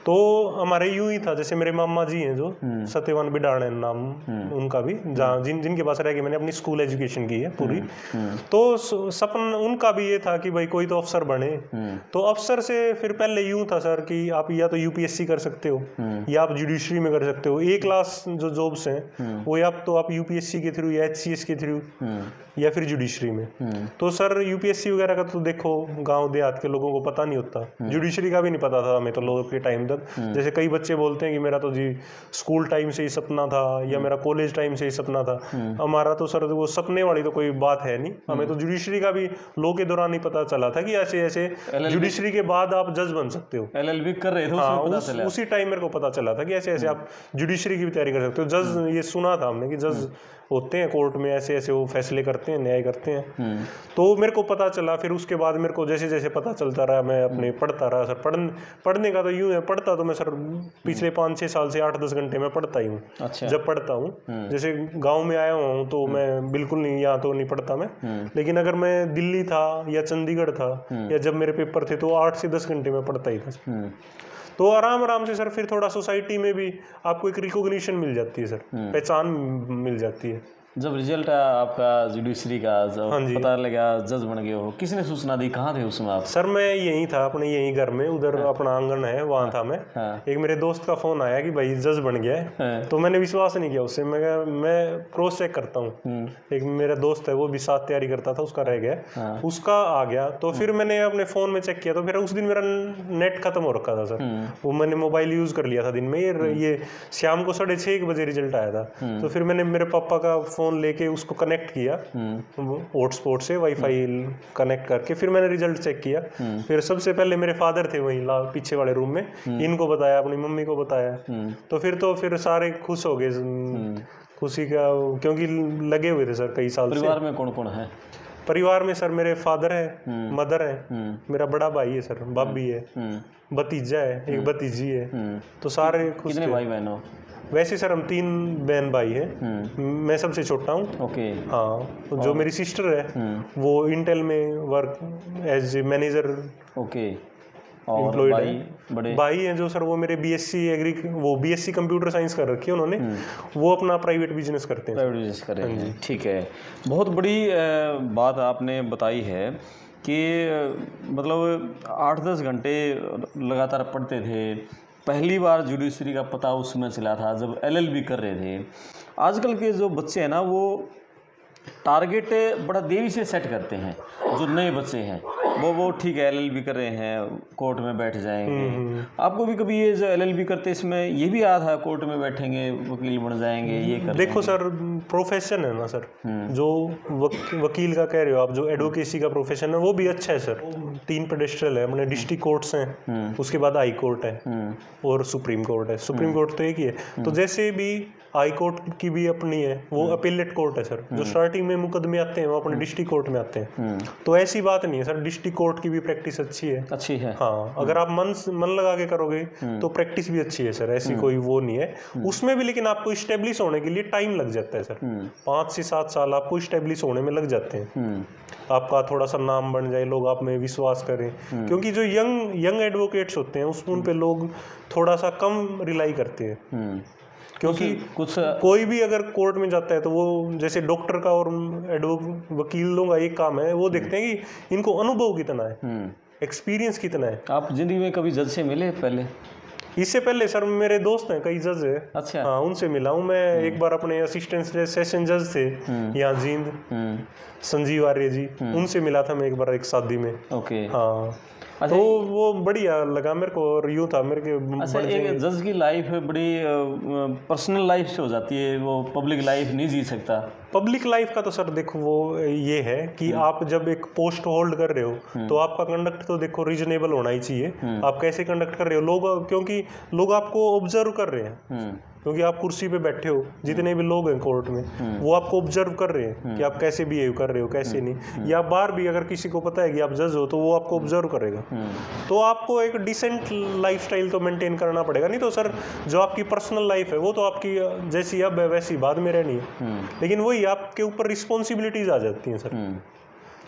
तो हमारे यूं ही था। जैसे मेरे मामा जी हैं जो सत्यवान बिडाण नाम उनका भी, जहाँ जिनके पास रह के मैंने अपनी स्कूल एजुकेशन की है पूरी, तो सपन उनका भी ये था कि भाई कोई तो अफसर बने। तो अफसर से फिर पहले यूं था सर कि आप या तो यूपीएससी कर सकते हो या आप जुडिशरी में कर सकते हो। ए क्लास जो जॉब्स हैं वो या तो आप यूपीएससी के थ्रू या एचसीएस के थ्रू या फिर जुडिशरी में। तो सर यूपीएससी वगैरह का तो देखो गांव देहात के लोगों को पता नहीं होता, जुडिशरी का भी नहीं पता था हमें तो लोगों के टाइम तक। जैसे कई बच्चे बोलते हैं कि मेरा तो जी स्कूल टाइम से ही सपना था या मेरा कॉलेज टाइम से ही सपना था, हमारा तो सर वो सपने वाली तो कोई बात है नहीं। हमें तो जुडिशरी का भी लॉ के दौरान ही पता चला था कि ऐसे ऐसे जुडिशरी के बाद आप जज बन सकते हो। एलएलबी कर रहे थे, हाँ, उसी टाइम मेरे को पता चला था कि ऐसे ऐसे आप जुडिशरी की भी तैयारी कर सकते हो। जज ये सुना था हमने कि जज होते हैं कोर्ट में, ऐसे ऐसे वो फैसले करते हैं, न्याय करते हैं। तो मेरे को पता चला। फिर उसके बाद मेरे को जैसे जैसे पता चलता रहा मैं अपने पढ़ता रहा सर। पढ़ने का तो यूं है, पढ़ता तो मैं सर पिछले 5-6 साल से 8-10 घंटे में पढ़ता ही हूँ। अच्छा। जब पढ़ता हूँ, जैसे गाँव में आया हूँ तो मैं बिल्कुल नहीं, यहाँ तो नहीं पढ़ता मैं, लेकिन अगर मैं दिल्ली था या चंडीगढ़ था या जब मेरे पेपर थे तो 8 से 10 घंटे में पढ़ता ही था। तो आराम आराम से सर फिर थोड़ा सोसाइटी में भी आपको एक रिकॉग्निशन मिल जाती है सर, पहचान मिल जाती है। जब रिजल्ट आया आपका जुडिशरी का, जब पता लगा जज बन गए हो, किसने सूचना दी? कहाँ थे उसमें आप? सर मैं यहीं था अपने यहीं घर में, उधर अपना आंगन है वहाँ था मैं। एक मेरे दोस्त का फोन आया कि भाई जज बन गया है। तो मैंने विश्वास नहीं किया उससे, मैं क्रॉस चेक करता हूँ। एक मेरा दोस्त है वो भी साथ तैयारी करता था, उसका रह गया, उसका आ गया। तो फिर मैंने अपने फोन में चेक किया तो फिर उस दिन मेरा नेट खत्म हो रखा था सर, वो मैंने मोबाइल यूज कर लिया था दिन में। ये शाम को 6:30 बजे रिजल्ट आया था। तो फिर मैंने मेरे पापा का फोन लेके उसको कनेक्ट किया हॉटस्पॉट से, वाईफाई कनेक्ट करके, फिर मैंने रिजल्ट चेक किया। फिर सबसे पहले मेरे फादर थे वहीं पीछे वाले रूम में, इनको बताया, अपनी मम्मी को बताया। तो फिर सारे खुश हो गए, खुशी का, क्योंकि लगे हुए थे सर कई साल से। परिवार में कौन कौन है? परिवार में सर मेरे फादर है, मदर है, मेरा बड़ा भाई है सर, भाभी है, भतीजा है, एक भतीजी है। तो सारे खुश। कितने भाई बहन हो? वैसे सर हम 3 बहन भाई हैं, मैं सबसे छोटा हूँ। ओके। हाँ, जो मेरी सिस्टर है वो इंटेल में work as a manager. Okay. और भाई हैं जो सर वो मेरे बीएससी कंप्यूटर साइंस कर रखी है उन्होंने, वो अपना प्राइवेट बिजनेस करते हैं। प्राइवेट बिजनेस कर रहे हैं, ठीक है। बहुत बड़ी बात आपने बताई है कि मतलब 8-10 घंटे लगातार पढ़ते थे। पहली बार जुडिशरी का पता उस समय चला था जब एलएलबी कर रहे थे। आजकल के जो बच्चे हैं ना, वो टारगेट बड़ा देरी से सेट करते हैं, जो नए बच्चे हैं। वो ठीक है, एलएलबी कर रहे हैं, कोर्ट में बैठ जाएंगे। आपको भी कभी ये जो एलएलबी करते इसमें ये भी आया था, कोर्ट में बैठेंगे, वकील बन जाएंगे, ये कर देखो सर, प्रोफेशन है ना सर, जो वकील का कह रहे हो आप, जो एडवोकेसी का प्रोफेशन है वो भी अच्छा है सर। 3 पेडेस्ट्रल है, अपने डिस्ट्रिक्ट कोर्ट्स हैं, उसके बाद हाई कोर्ट है और सुप्रीम कोर्ट है। सुप्रीम कोर्ट तो एक ही है। तो जैसे भी हाई कोर्ट की भी अपनी है, वो अपीलेट कोर्ट है सर। जो स्टार्टिंग में मुकदमे आते हैं वो अपने डिस्ट्रिक्ट कोर्ट में आते हैं। तो ऐसी बात नहीं है सर, डिस्ट्रिक्ट कोर्ट की भी प्रैक्टिस अच्छी है। हाँ, अगर आप मन लगा के करोगे तो प्रैक्टिस भी अच्छी है सर, ऐसी कोई वो नहीं है उसमें भी। लेकिन आपको इस्टेब्लिश होने के लिए टाइम लग जाता है सर, 5 से 7 साल आपको इस्टेब्लिश होने में लग जाते हैं। आपका थोड़ा सा नाम बन जाए, लोग आप में विश्वास करें, क्योंकि जो यंग एडवोकेट्स होते हैं उन पे लोग थोड़ा सा कम रिलाई करते हैं। क्योंकि कुछ कोई भी अगर कोर्ट में जाता है तो वो, जैसे डॉक्टर का और वकीलों का एक काम है, वो देखते हैं कि इनको अनुभव कितना है, एक्सपीरियंस कितना है। आप जिंदगी में कभी जज से मिले पहले? इससे पहले सर मेरे दोस्त हैं, कई जज है। अच्छा। हाँ, उनसे मिला हूँ मैं। एक बार अपने असिस्टेंट सेशन जज थे यहाँ जींद, संजीव आर्य जी, उनसे मिला था मैं एक बार एक शादी में। ओके। हाँ, तो वो बढ़िया लगा मेरे को। और यूँ था मेरे के। अच्छा, एक जज की लाइफ बड़ी पर्सनल लाइफ से हो जाती है, वो पब्लिक लाइफ नहीं जी सकता। पब्लिक लाइफ का तो सर देखो वो ये है कि आप जब एक पोस्ट होल्ड कर रहे हो तो आपका कंडक्ट तो देखो रीजनेबल होना ही चाहिए। आप कैसे कंडक्ट कर रहे हो, लोग, क्योंकि लोग आपको ऑब्जर्व कर रहे हैं, क्योंकि आप कुर्सी पे बैठे हो, जितने भी लोग हैं कोर्ट में वो आपको ऑब्जर्व कर रहे हैं कि आप कैसे बिहेव कर रहे हो, कैसे नहीं। या बाहर भी अगर किसी को पता है कि आप जज हो तो वो आपको ऑब्जर्व करेगा। तो आपको एक डिसेंट लाइफस्टाइल तो मेंटेन करना पड़ेगा, नहीं तो सर जो आपकी पर्सनल लाइफ है वो तो आपकी जैसी अब है वैसी बाद में रहनी है। लेकिन वही आपके ऊपर रिस्पॉन्सिबिलिटीज आ जाती हैं सर,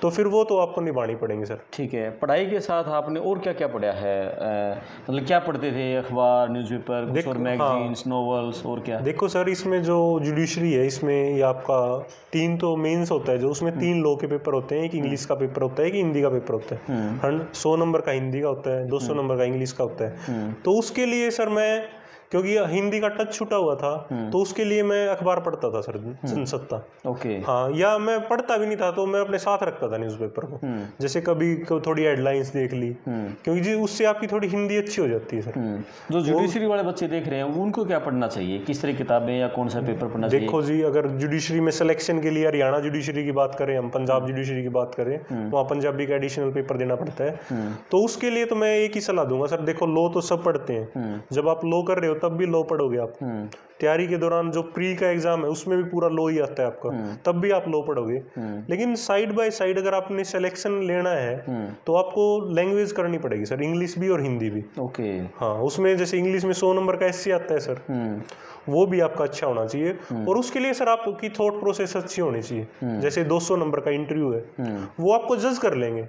तो फिर वो तो आपको निभानी पड़ेंगी सर। ठीक है, पढ़ाई के साथ आपने और क्या क्या पढ़ा है? मतलब क्या पढ़ते थे? अखबार, न्यूज़पेपर, कुछ और मैगजीन्स, नॉवेल्स, और क्या? देखो सर, इसमें जो जुडिशरी है, इसमें ये आपका 3 तो मेंस होता है, जो उसमें 3 लॉ के पेपर होते हैं। एक इंग्लिश का पेपर होता है, एक हिंदी का पेपर होता है। 100 नंबर का हिंदी का होता है, 200 नंबर का इंग्लिश का होता है। तो उसके लिए सर मैं, क्योंकि हिंदी का टच छूटा हुआ था, तो उसके लिए मैं अखबार पढ़ता था सर, जनसत्ता। ओके। हाँ, या मैं पढ़ता भी नहीं था तो मैं अपने साथ रखता था न्यूज़पेपर को। जैसे कभी थोड़ी हेडलाइंस देख ली, क्योंकि जी उससे आपकी थोड़ी हिंदी अच्छी हो जाती है सर। जो जुडिशरी वाले बच्चे देख रहे हैं उनको क्या पढ़ना चाहिए? किस तरह की किताबें या कौन सा पेपर पढ़ना चाहिए? देखो जी, अगर जुडिशरी में सिलेक्शन के लिए हरियाणा जुडिशरी की बात करें, हम पंजाब जुडिशरी की बात करें, वहाँ पंजाबी का एडिशनल पेपर देना पड़ता है। तो उसके लिए तो मैं एक ही सलाह दूंगा सर, देखो लॉ तो सब पढ़ते हैं, जब आप लॉ कर रहे हो तब भी लॉ पढ़ोगे आप। तैयारी के दौरान जो प्री का एग्जाम है उसमें भी पूरा लॉ ही आता है आपका, तब भी आप लॉ पढ़ोगे। लेकिन साइड बाय साइड अगर आपने सिलेक्शन लेना है तो आपको लैंग्वेज करनी पड़ेगी सर, इंग्लिश भी और हिंदी भी। ओके। हाँ, उसमें जैसे इंग्लिश में 100 नंबर का एससी आता है सर, वो भी आपका अच्छा होना चाहिए। और उसके लिए सर आपकी थॉट प्रोसेस अच्छी होनी चाहिए। जैसे 200 नंबर का इंटरव्यू है, वो आपको जज कर लेंगे,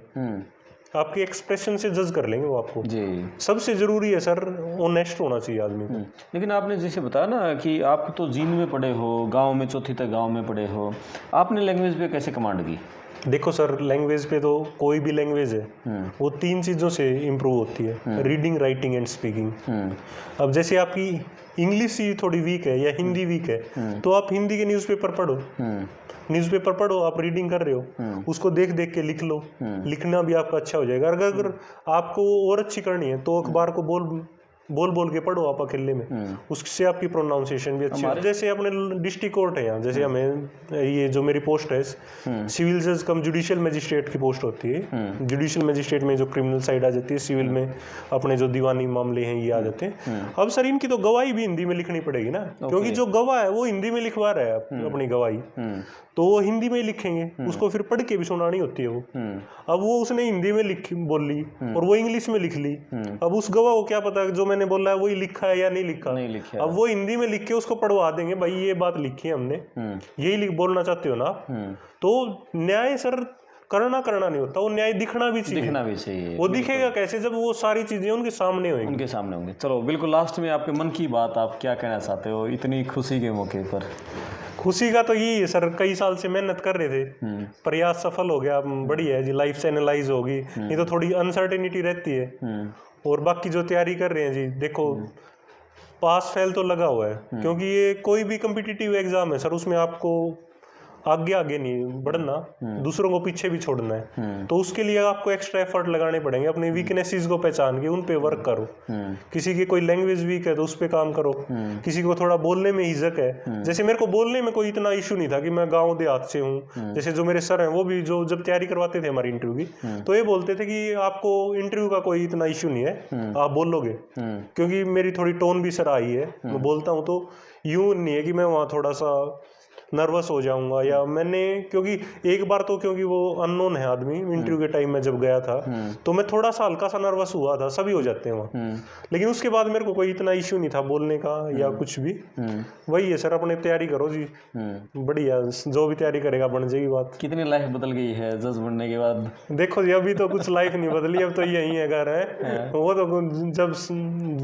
आपके एक्सप्रेशन से जज कर लेंगे वो आपको जी। सबसे जरूरी है सर ऑनेस्ट होना चाहिए आदमी को। लेकिन आपने जैसे बताया ना कि आप तो जींद में पढ़े हो, गांव में, चौथी तक गांव में पढ़े हो, आपने लैंग्वेज पे कैसे कमांड की? देखो सर, लैंग्वेज पे तो कोई भी लैंग्वेज है वो 3 चीज़ों से इम्प्रूव होती है, रीडिंग, राइटिंग एंड स्पीकिंग। अब जैसे आपकी इंग्लिश ही थोड़ी वीक है या हिंदी वीक है तो आप हिंदी के न्यूज़पेपर पढ़ो, न्यूज़पेपर पढ़ो, आप रीडिंग कर रहे हो, उसको देख देख के लिख लो, लिखना भी आपका अच्छा हो जाएगा। अगर आपको और अच्छी करनी है तो अखबार को बोल बोल के पढ़ो आप अकेले में, उससे आपकी प्रोनाउंसिएशन भी अच्छी है। जैसे अपने डिस्ट्रिक्ट कोर्ट है यहाँ, जैसे हमें ये जो मेरी पोस्ट है सिविल जज कम जुडिशियल मजिस्ट्रेट की पोस्ट होती है। जुडिशियल मजिस्ट्रेट में जो क्रिमिनल साइड आ जाती है, सिविल में अपने जो दीवानी मामले हैं ये आ जाते हैं। अब सर इनकी तो गवाही भी हिंदी में लिखनी पड़ेगी ना, क्योंकि जो गवाह है वो हिंदी में लिखवा रहा है अपनी गवाही, तो वो हिंदी में ही लिखेंगे, उसको फिर पढ़ के भी सुनानी होती है वो। अब वो उसने हिंदी में बोल ली और वो इंग्लिश में लिख ली, अब उस गवाह को क्या पता जो मैंने बोला है वही लिखा है या नहीं लिखा। अब वो हिंदी में लिख के उसको पढ़वा देंगे, भाई ये बात लिखी है हमने, यही बोलना चाहते हो ना आप। तो न्याय सर करना नहीं होता, वो न्याय दिखना भी चाहिए। वो दिखेगा कैसे? जब वो सारी चीजें उनके सामने होंगी। चलो बिल्कुल लास्ट में आपके मन की बात, आप क्या कहना चाहते हो इतनी खुशी के मौके पर? खुशी का तो यही है सर, कई साल से मेहनत कर रहे थे, प्रयास सफल हो गया, बढ़िया है जी, लाइफ से एनालाइज होगी। नहीं तो थोड़ी अनसर्टेनिटी रहती है। और बाकी जो तैयारी कर रहे हैं जी, देखो पास फेल तो लगा हुआ है, क्योंकि ये कोई भी कम्पिटिटिव एग्जाम है सर, उसमें आपको आगे आगे नहीं बढ़ना, दूसरों को पीछे भी छोड़ना है। तो उसके लिए आपको एक्स्ट्रा एफर्ट लगाने पड़ेंगे, अपनी वीकनेसेस को पहचान के उन पे वर्क करो। किसी की कोई लैंग्वेज वीक है तो उस पे काम करो, किसी को थोड़ा बोलने में हिचक है, जैसे मेरे को बोलने में कोई इतना इशू नहीं था कि मैं गाँव देहात से हूँ। जैसे जो मेरे सर हैं वो भी जो जब तैयारी करवाते थे हमारी इंटरव्यू की, तो ये बोलते थे कि आपको इंटरव्यू का कोई इतना इशू नहीं है, आप बोलोगे। क्योंकि मेरी थोड़ी टोन भी सर आई है, मैं बोलता हूँ तो यूं नहीं है कि मैं वहाँ थोड़ा सा नर्वस हो जाऊंगा या मैंने, क्योंकि एक बार तो क्योंकि वो अननोन है आदमी, इंटरव्यू के टाइम में जब गया था तो मैं थोड़ा सा हल्का सा नर्वस हुआ था, सभी हो जाते हैं वहाँ। लेकिन उसके बाद मेरे को कोई इतना इश्यू नहीं था बोलने का या कुछ भी। वही है सर, अपने तैयारी करो जी, बढ़िया, जो भी तैयारी करेगा बन जाएगी बात। कितनी लाइफ बदल गई है जज बनने के बाद? देखो जी अभी तो कुछ लाइफ नहीं बदली, अब तो यही है घर है, वो तो जब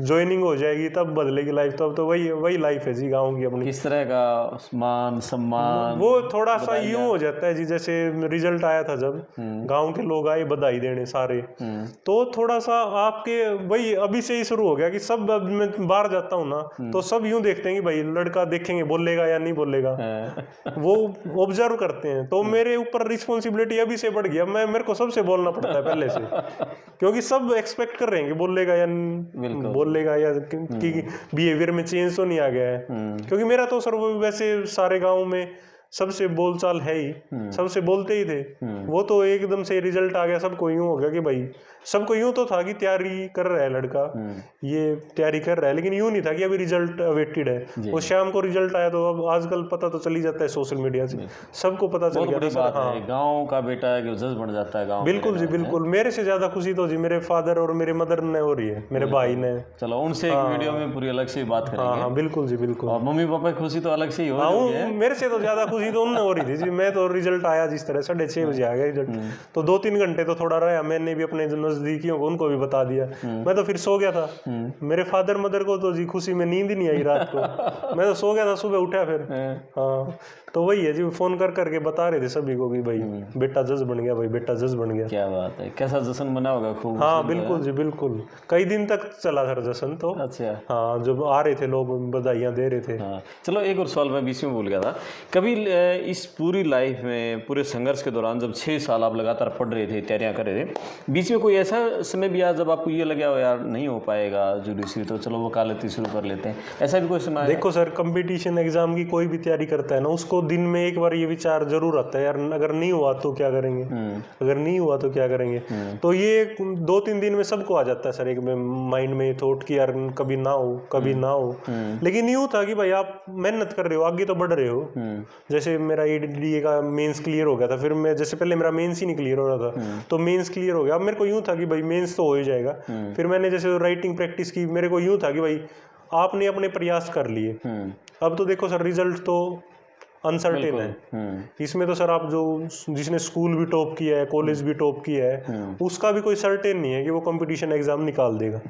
ज्वाइनिंग हो जाएगी तब बदलेगी लाइफ, तो अब तो वही लाइफ है जी गाँव की अपनी। किस तरह का मान सम्मान? वो थोड़ा सा यूं हो जाता है जी, जैसे रिजल्ट आया था जब गांव के लोग आए बधाई देने सारे, तो थोड़ा सा आपके वही अभी से ही शुरू हो गया कि सब, अब मैं बाहर जाता हूँ ना तो सब यूं देखते हैं कि भाई लड़का देखेंगे बोलेगा या नहीं बोलेगा, वो ऑब्जर्व करते हैं। तो मेरे ऊपर रिस्पॉन्सिबिलिटी अभी से बढ़ गया, मेरे को सबसे बोलना पड़ता है पहले से, क्योंकि सब एक्सपेक्ट कर रहे हैं कि बोलेगा या कि बिहेवियर में चेंज तो नहीं आ गया है। क्योंकि मेरा तो सर वो वैसे सारे गाँव में सबसे बोलचाल है ही, सबसे बोलते ही थे। वो तो एकदम से रिजल्ट आ गया, सबको यूं हो गया कि भाई, सबको यूं तो था कि तैयारी कर रहा है लड़का, ये तैयारी कर रहा है, लेकिन यूं नहीं था कि अभी रिजल्ट अवेटेड है। वो शाम को रिजल्ट आया तो अब आजकल पता तो चल ही जाता है सोशल मीडिया से, सबको पता चल गया। हाँ, गाँव का बेटा है कि जज बन जाता है गाँव। बिल्कुल जी बिल्कुल, मेरे से ज्यादा खुशी तो जी मेरे फादर और मेरे मदर ने हो रही है, मेरे भाई ने। चलो उनसे एक वीडियो में पूरी अलग से बात करेंगे। हाँ बिल्कुल जी बिल्कुल। और मम्मी पापा की खुशी तो अलग से ही हो रही है। मेरे से तो ज्यादा खुशी तो उनने हो रही थी जी। मैं तो रिजल्ट आया जिस तरह 6:30 बजे आ गया रिजल्ट, तो 2-3 घंटे तो थोड़ा रहा, मैंने भी अपने जो नजदीकियों को उनको भी बता दिया। मैं तो फिर सो गया था। मेरे फादर मदर को तो जी खुशी में नींद ही नहीं आई रात को, मैं तो सो गया था, सुबह उठा फिर। हाँ तो वही है जी, फोन कर करके बता रहे थे सभी को कि भाई बेटा जज बन गया, भाई बेटा जज बन गया। क्या बात है, कैसा जश्न मना होगा? खूब। हाँ बिल्कुल जी बिल्कुल, कई दिन तक चला सर जश्न तो। अच्छा। हाँ जब आ रहे थे लोग बधाइयाँ दे रहे थे। हाँ चलो, एक और सवाल मैं बीच में भूल गया था। कभी इस पूरी लाइफ में, पूरे संघर्ष के दौरान, जब 6 साल आप लगातार पढ़ रहे थे, तैयारियां कर रहे थे, बीच में कोई ऐसा समय भी आया जब आपको ये लगा हो यार नहीं हो पाएगा जुडिशरी, तो चलो वकालती शुरू कर लेते हैं, ऐसा भी कोई समय? देखो सर, कंपटीशन एग्जाम की कोई भी तैयारी करता है ना, उसको दिन में एक बार ये विचार जरूर आता है यार अगर नहीं हुआ तो क्या करेंगे, अगर नहीं हुआ तो क्या करेंगे। तो ये 2-3 दिन में सबको आ जाता है सर, एक माइंड में थॉट कि यार कभी ना हो, कभी ना हो। लेकिन यूं था कि भाई आप मेहनत कर रहे हो, आगे तो बढ़ रहे हो। जैसे मेरा ADDA का मेंस क्लियर हो गया था, फिर मैं जैसे पहले मेरा मेंस ही नहीं क्लियर हो रहा था, तो मेंस क्लियर हो गया। अब मेरे को यूं था कि भाई मेंस तो हो ही जाएगा। फिर मैंने जैसे राइटिंग प्रैक्टिस की, मेरे को यूं था कि भाई आपने अपने प्रयास कर लिए। अब तो देखो सर रिजल्ट तो अनसर्टेन है, इसमें तो सर आप जो जिसने स्कूल भी टॉप किया है, कॉलेज भी टॉप किया है, उसका भी कोई सर्टेन नहीं है कि वो कंपटीशन एग्जाम निकाल देगा।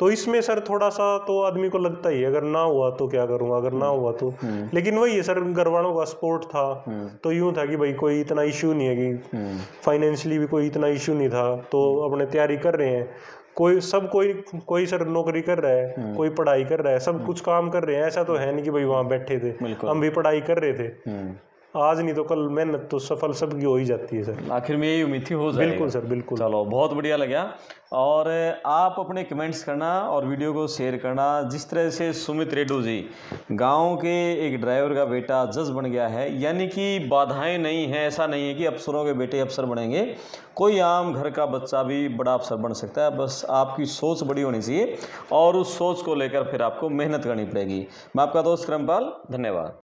तो इसमें सर थोड़ा सा तो आदमी को लगता ही है अगर ना हुआ तो क्या करूंगा, अगर ना हुआ तो। लेकिन वही है सर, घर वालों का सपोर्ट था, तो यूं था कि भाई कोई इतना इश्यू नहीं है कि फाइनेंशियली भी कोई इतना इश्यू नहीं था, तो अपने तैयारी कर रहे हैं। कोई सर नौकरी कर रहा है, कोई पढ़ाई कर रहा है, सब कुछ काम कर रहे हैं। ऐसा तो है नहीं कि भाई वहाँ बैठे थे, हम भी पढ़ाई कर रहे थे। आज नहीं तो कल मेहनत तो सफल सबकी हो ही जाती है सर। आखिर में यही उम्मीद थी हो जाएगा। बिल्कुल सर बिल्कुल। चलो बहुत बढ़िया लगा। और आप अपने कमेंट्स करना और वीडियो को शेयर करना। जिस तरह से सुमित रेड्डू जी, गांव के एक ड्राइवर का बेटा जज बन गया है, यानी कि बाधाएं नहीं हैं, ऐसा नहीं है कि अफसरों के बेटे अफसर बनेंगे, कोई आम घर का बच्चा भी बड़ा अफसर बन सकता है। बस आपकी सोच बड़ी होनी चाहिए और उस सोच को लेकर फिर आपको मेहनत करनी पड़ेगी। मैं आपका दोस्त क्रमपाल, धन्यवाद।